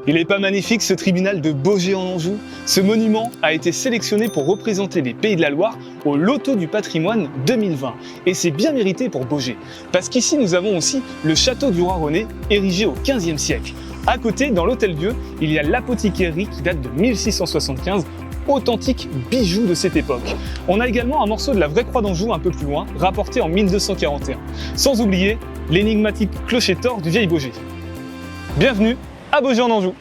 Il n'est pas magnifique ce tribunal de Baugé en Anjou? Ce monument a été sélectionné pour représenter les Pays de la Loire au Loto du patrimoine 2020. Et c'est bien mérité pour Baugé, parce qu'ici nous avons aussi le château du roi René, érigé au XVe siècle. À côté, dans l'Hôtel-Dieu, il y a l'apothicaire qui date de 1675, authentique bijou de cette époque. On a également un morceau de la vraie croix d'Anjou un peu plus loin, rapporté en 1241. Sans oublier l'énigmatique clocher-tor du vieil Baugé. Bienvenue à Baugé en Anjou.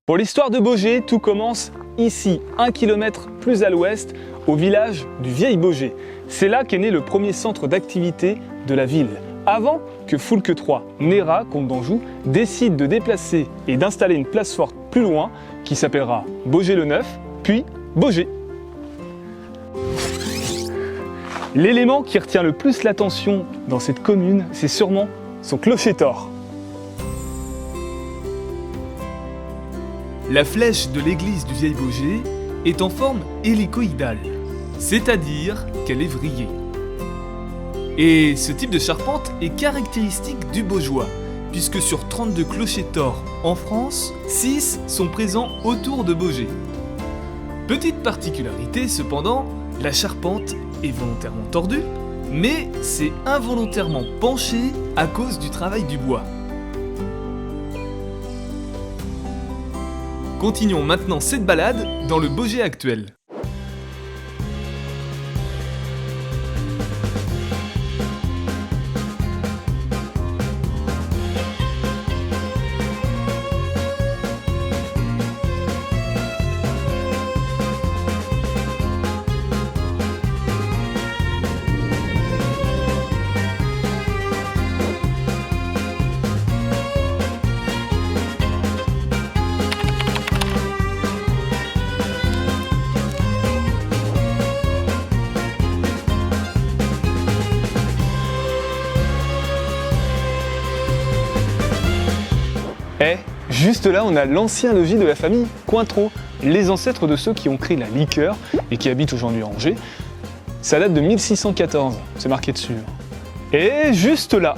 Pour l'histoire de Baugé, tout commence ici, 1 km plus à l'ouest, au village du Vieil Baugé. C'est là qu'est né le premier centre d'activité de la ville, avant que Foulque III, Néra, comte d'Anjou, décide de déplacer et d'installer une place forte plus loin, qui s'appellera Baugé-le-Neuf, puis Baugé. L'élément qui retient le plus l'attention dans cette commune, c'est sûrement son clocher-tor. La flèche de l'église du Vieil Baugé est en forme hélicoïdale, c'est-à-dire qu'elle est vrillée. Et ce type de charpente est caractéristique du Baugeois, puisque sur 32 clochers-tors en France, 6 sont présents autour de Baugé. Petite particularité cependant, la charpente est volontairement tordue, mais c'est involontairement penché à cause du travail du bois. Continuons maintenant cette balade dans le Baugé actuel. Juste là, on a l'ancien logis de la famille Cointreau, les ancêtres de ceux qui ont créé la liqueur et qui habitent aujourd'hui à Angers. Ça date de 1614, c'est marqué dessus. Et juste là,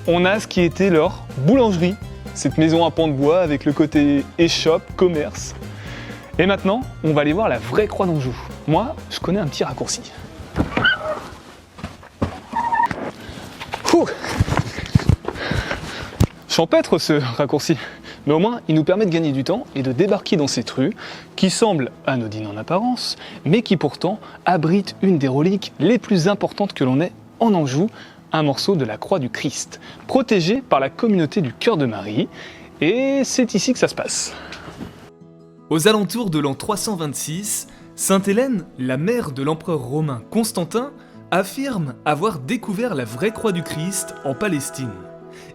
on a ce qui était leur boulangerie, cette maison à pans de bois avec le côté échoppe, commerce. Et maintenant, on va aller voir la vraie croix d'Anjou. Moi, je connais un petit raccourci. Ouh. Champêtre ce raccourci. Mais au moins, il nous permet de gagner du temps et de débarquer dans cette rue qui semble anodine en apparence, mais qui pourtant abrite une des reliques les plus importantes que l'on ait en Anjou, un morceau de la croix du Christ, protégé par la communauté du Cœur de Marie, et c'est ici que ça se passe. Aux alentours de l'an 326, Sainte Hélène, la mère de l'empereur romain Constantin, affirme avoir découvert la vraie croix du Christ en Palestine.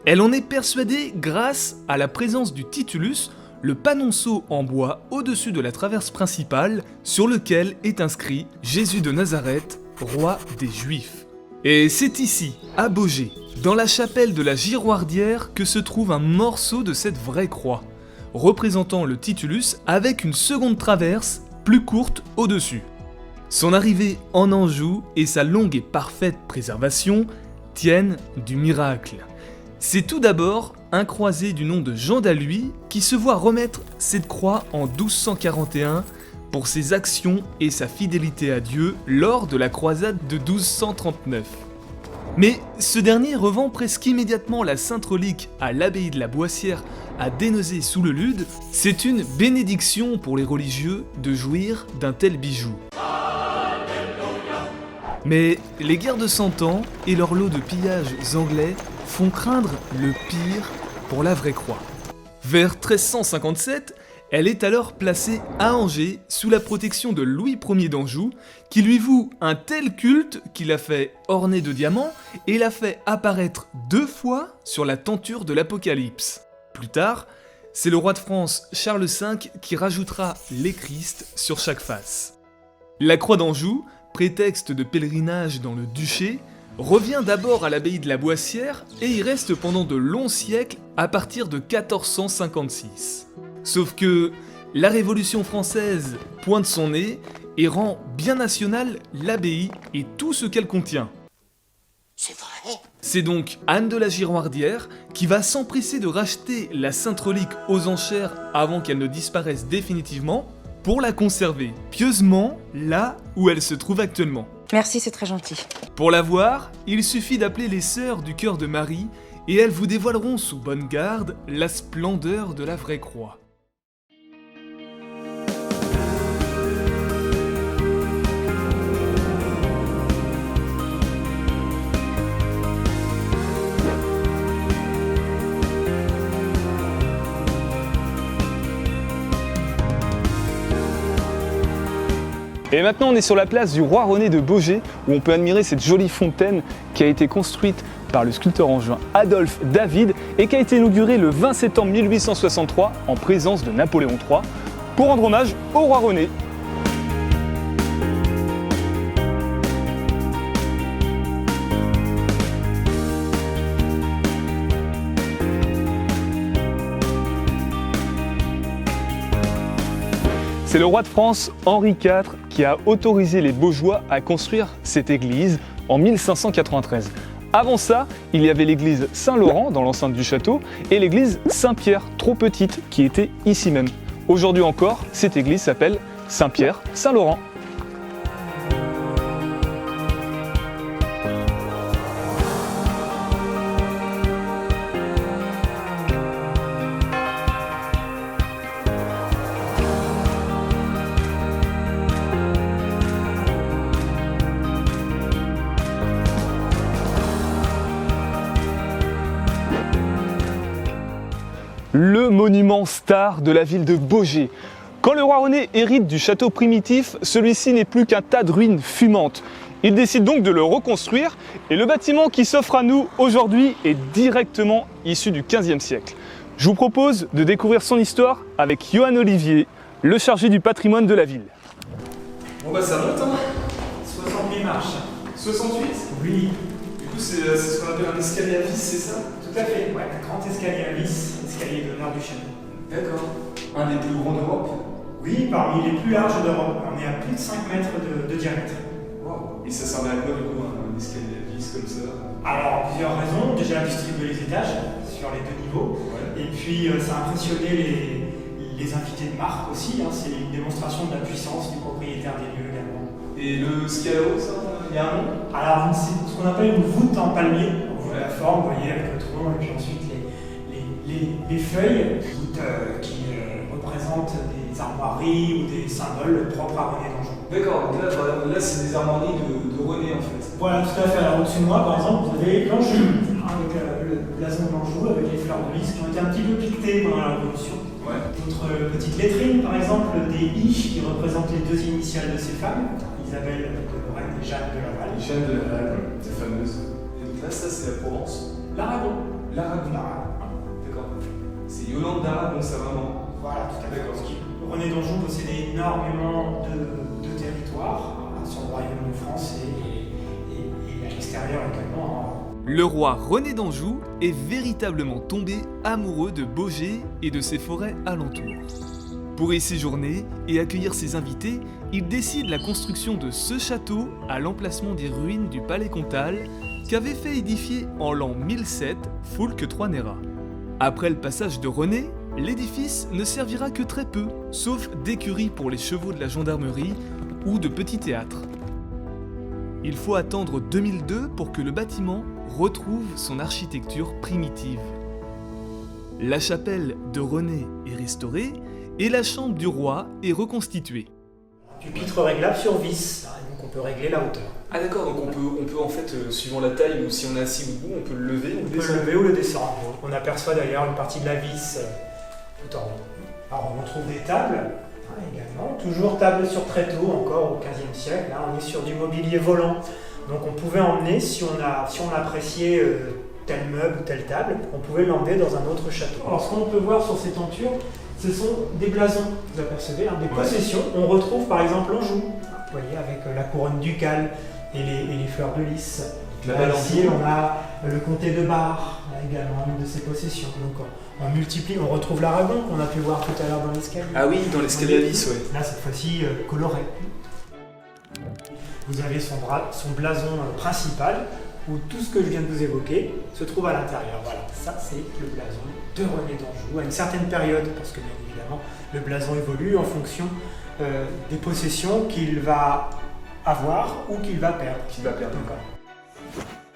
Elle en est persuadée grâce à la présence du titulus, le panonceau en bois au-dessus de la traverse principale sur lequel est inscrit Jésus de Nazareth, roi des Juifs. Et c'est ici, à Baugé, dans la chapelle de la Giroardière, que se trouve un morceau de cette vraie croix, représentant le titulus avec une seconde traverse plus courte au-dessus. Son arrivée en Anjou et sa longue et parfaite préservation tiennent du miracle. C'est tout d'abord un croisé du nom de Jean d'Alluy qui se voit remettre cette croix en 1241 pour ses actions et sa fidélité à Dieu lors de la croisade de 1239. Mais ce dernier revend presque immédiatement la sainte relique à l'abbaye de la Boissière à Dénezé-sous-le-Lude. C'est une bénédiction pour les religieux de jouir d'un tel bijou. Mais les guerres de 100 ans et leur lot de pillages anglais font craindre le pire pour la vraie croix. Vers 1357, elle est alors placée à Angers sous la protection de Louis Ier d'Anjou, qui lui voue un tel culte qu'il l'a fait orner de diamants et l'a fait apparaître 2 fois sur la tenture de l'Apocalypse. Plus tard, c'est le roi de France Charles V qui rajoutera les Christ sur chaque face. La croix d'Anjou, prétexte de pèlerinage dans le duché, revient d'abord à l'abbaye de la Boissière et y reste pendant de longs siècles à partir de 1456. Sauf que La Révolution française pointe son nez et rend bien nationale l'abbaye et tout ce qu'elle contient. C'est vrai? C'est donc Anne de la Gironvardière qui va s'empresser de racheter la sainte relique aux enchères avant qu'elle ne disparaisse définitivement pour la conserver pieusement là où elle se trouve actuellement. Merci, c'est très gentil. Pour la voir, il suffit d'appeler les Sœurs du Cœur de Marie et elles vous dévoileront sous bonne garde la splendeur de la vraie croix. Et maintenant on est sur la place du Roi René de Baugé où on peut admirer cette jolie fontaine qui a été construite par le sculpteur angevin Adolphe David et qui a été inaugurée le 20 septembre 1863 en présence de Napoléon III pour rendre hommage au Roi René. C'est le roi de France, Henri IV, qui a autorisé les Baugeois à construire cette église en 1593. Avant ça, il y avait l'église Saint-Laurent dans l'enceinte du château et l'église Saint-Pierre, trop petite, qui était ici même. Aujourd'hui encore, cette église s'appelle Saint-Pierre-Saint-Laurent. Le monument star de la ville de Baugé. Quand le roi René hérite du château primitif, celui-ci n'est plus qu'un tas de ruines fumantes. Il décide donc de le reconstruire et le bâtiment qui s'offre à nous aujourd'hui est directement issu du XVe siècle. Je vous propose de découvrir son histoire avec Johan Olivier, le chargé du patrimoine de la ville. Bon bah ça monte hein. 68 marches. 68. Oui, Du coup c'est ce qu'on appelle un escalier à vis, c'est ça? tout à fait. Ouais, un grand escalier à vis, escalier d'honneur du château. D'accord. Un des plus grands d'Europe. Oui, parmi les plus larges d'Europe. On est à plus de 5 mètres de diamètre. Wow. Et ça servait à quoi du coup un escalier à vis comme ça? Alors, plusieurs raisons. Déjà, distribuer les étages sur les 2 niveaux. Ouais. Et puis, ça a impressionné les invités de marque aussi. Hein. C'est une démonstration de la puissance du propriétaire des lieux également. Et ce qu'il y a là-haut, ça, il y a un nom? Alors, c'est ce qu'on appelle une voûte en palmier. On voit Ouais. la forme, vous voyez, avec le tronc, et puis ensuite les feuilles qui représentent des armoiries ou des symboles propres à René d'Anjou. D'accord, donc là c'est des armoiries de René en fait. Voilà, tout à fait. Alors, au-dessus de moi, par exemple, vous avez l'Anjou, avec le blason de l'Anjou, avec les fleurs de lys qui ont été un petit peu piquetées pendant la Révolution. Ouais. D'autres petites lettrines, par exemple, des I qui représentent les 2 initiales de ces femmes, Isabelle de Lorraine et Jeanne de Laval. Jeanne de Laval, c'est fameuse. Et donc là, ça c'est la Provence. L'Aragon. L'Aragon. D'accord. C'est Yolande d'Aragon, ça vraiment. Voilà, tout à fait. D'accord. Parce que René d'Anjou possédait énormément de territoires sur le royaume de France et à l'extérieur également. Le roi René d'Anjou est véritablement tombé amoureux de Baugé et de ses forêts alentours. Pour y séjourner et accueillir ses invités, il décide la construction de ce château à l'emplacement des ruines du palais comtal qu'avait fait édifier en l'an 1007 Foulques III Nérat. Après le passage de René, l'édifice ne servira que très peu, sauf d'écurie pour les chevaux de la gendarmerie ou de petits théâtres. Il faut attendre 2002 pour que le bâtiment retrouve son architecture primitive. La chapelle de René est restaurée et la chambre du roi est reconstituée. Pupitre réglable sur vis, donc on peut régler la hauteur. Ah d'accord, donc on peut en fait, suivant la taille ou si on est assis debout, on peut le lever ou On peut le lever ou le descendre. On aperçoit d'ailleurs une partie de la vis tout en haut. Alors on retrouve des tables également, toujours table sur tréteau, encore au XVe siècle. Là on est sur du mobilier volant. Donc on pouvait emmener, si on appréciait tel meuble ou telle table, on pouvait l'emmener dans un autre château. Alors ce qu'on peut voir sur ces tentures, ce sont des blasons, vous apercevez, des possessions. On retrouve par exemple l'Anjou, vous voyez, avec la couronne ducale et les fleurs de lys. Là, ici, on a le comté de Bar, là également, une de ses possessions. Donc on multiplie, on retrouve l'Aragon qu'on a pu voir tout à l'heure dans l'escalier. Ah oui, dans l'escalier à vis, ouais. Là, cette fois-ci, coloré. Vous avez son blason principal, où tout ce que je viens de vous évoquer se trouve à l'intérieur. Voilà, ça c'est le blason de René d'Anjou, à une certaine période, parce que bien évidemment, le blason évolue en fonction des possessions qu'il va avoir ou qu'il va perdre.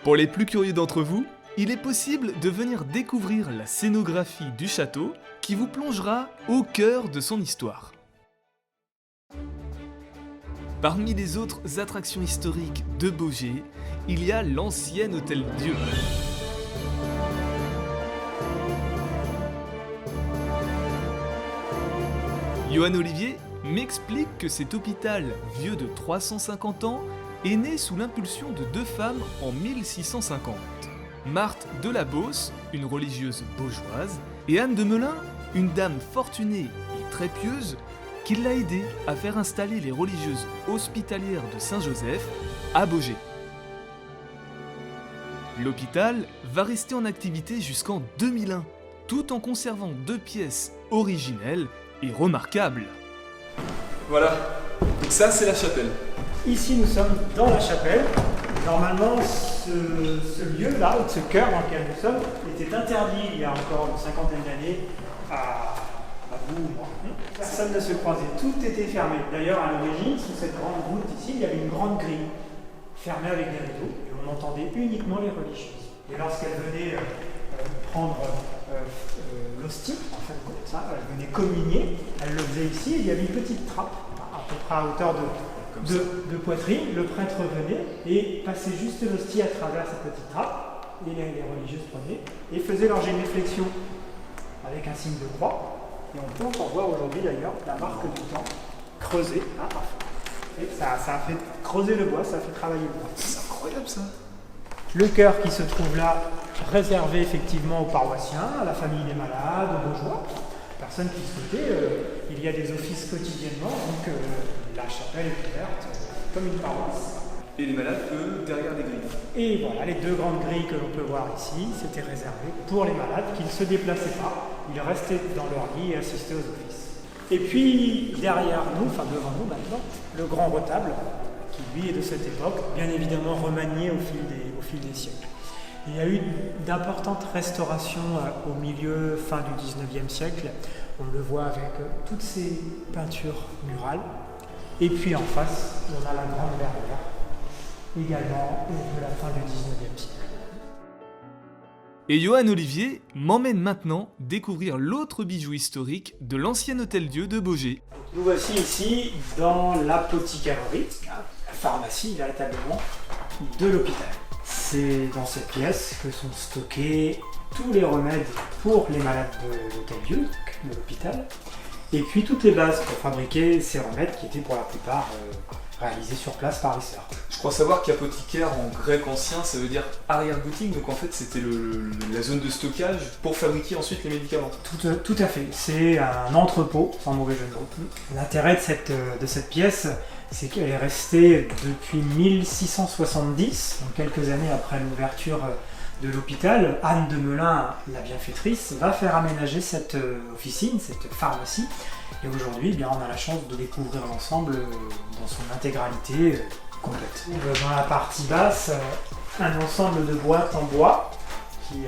Pour les plus curieux d'entre vous, il est possible de venir découvrir la scénographie du château qui vous plongera au cœur de son histoire. Parmi les autres attractions historiques de Baugé, il y a l'ancien Hôtel-Dieu. Johan Olivier m'explique que cet hôpital, vieux de 350 ans, est né sous l'impulsion de deux femmes en 1650. Marthe de la Beauce, une religieuse baugeoise, et Anne de Melun, une dame fortunée et très pieuse, qui l'a aidé à faire installer les religieuses hospitalières de Saint-Joseph à Baugé. L'hôpital va rester en activité jusqu'en 2001, tout en conservant deux pièces originelles et remarquables. Voilà, donc ça c'est la chapelle. Ici, nous sommes dans la chapelle. Normalement, ce lieu-là, ce cœur dans lequel nous sommes, était interdit il y a encore une cinquantaine d'années à vous ou moi. Personne ne se croisait, tout était fermé. D'ailleurs, à l'origine, sous cette grande voûte ici, il y avait une grande grille fermée avec des rideaux et on entendait uniquement les religieuses. Et lorsqu'elles venaient prendre l'hostie, en fin de compte, elles venaient communier, elles le faisaient ici, il y avait une petite trappe, à peu près à hauteur de poitrine, le prêtre venait et passait juste l'hostie à travers cette petite trappe, et les religieuses prenaient et faisaient leur génuflexion avec un signe de croix. Et on peut encore voir aujourd'hui d'ailleurs la marque du temps creusée. Et ça a fait creuser le bois, ça a fait travailler le bois. C'est incroyable ça. Le chœur qui se trouve là, réservé effectivement aux paroissiens, à la famille des malades, aux bourgeois. Personne qui souhaitait, il y a des offices quotidiennement, donc la chapelle est ouverte comme une paroisse. Et les malades, eux, derrière les grilles. Et voilà, les deux grandes grilles que l'on peut voir ici, c'était réservé pour les malades qui ne se déplaçaient pas. Ils restaient dans leur lit et assistaient aux offices. Et puis, derrière nous, enfin devant nous maintenant, le grand retable, qui lui est de cette époque, bien évidemment remanié au fil des siècles. Il y a eu d'importantes restaurations au milieu, fin du 19e siècle. On le voit avec toutes ces peintures murales. Et puis en face, on a la grande verrière, également de la fin du 19e siècle. Et Johan Olivier m'emmène maintenant découvrir l'autre bijou historique de l'ancien Hôtel-Dieu de Baugé. Nous voici ici dans l'apothicairerie, la pharmacie véritablement, de l'hôpital. C'est dans cette pièce que sont stockés tous les remèdes pour les malades de l'Hôtel-Dieu, de l'hôpital, et puis toutes les bases pour fabriquer ces remèdes qui étaient pour la plupart réalisés sur place par les sœurs. Je crois savoir qu'apothicaire en grec ancien, ça veut dire arrière-boutique, donc en fait c'était la zone de stockage pour fabriquer ensuite les médicaments. Tout à fait, c'est un entrepôt, sans mauvais jeu de mots. L'intérêt de cette pièce, c'est qu'elle est restée depuis 1670, donc quelques années après l'ouverture de l'hôpital. Anne de Melun, la bienfaitrice, va faire aménager cette officine, cette pharmacie. Et aujourd'hui, eh bien, on a la chance de découvrir l'ensemble dans son intégralité complète. Dans la partie basse, un ensemble de boîtes en bois qui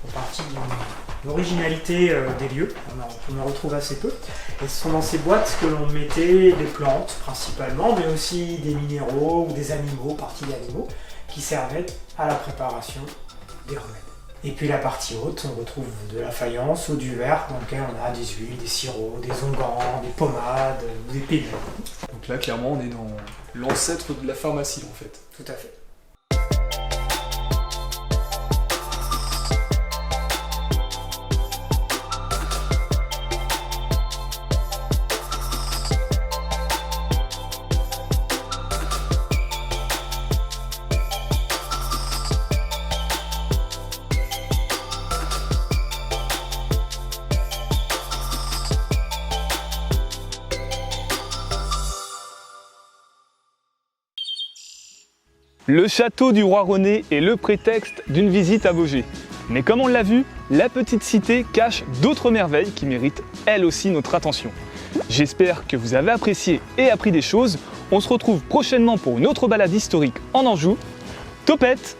font partie d'une originalité des lieux. On en retrouve assez peu. Et ce sont dans ces boîtes que l'on mettait des plantes principalement, mais aussi des minéraux ou des animaux, parties d'animaux, qui servaient à la préparation des remèdes. Et puis la partie haute, on retrouve de la faïence ou du verre dans lequel on a des huiles, des sirops, des onguents, des pommades ou des pénules. Donc là, clairement, on est dans l'ancêtre de la pharmacie, en fait. Tout à fait. Le château du roi René est le prétexte d'une visite à Baugé. Mais comme on l'a vu, la petite cité cache d'autres merveilles qui méritent elles aussi notre attention. J'espère que vous avez apprécié et appris des choses. On se retrouve prochainement pour une autre balade historique en Anjou. Topette!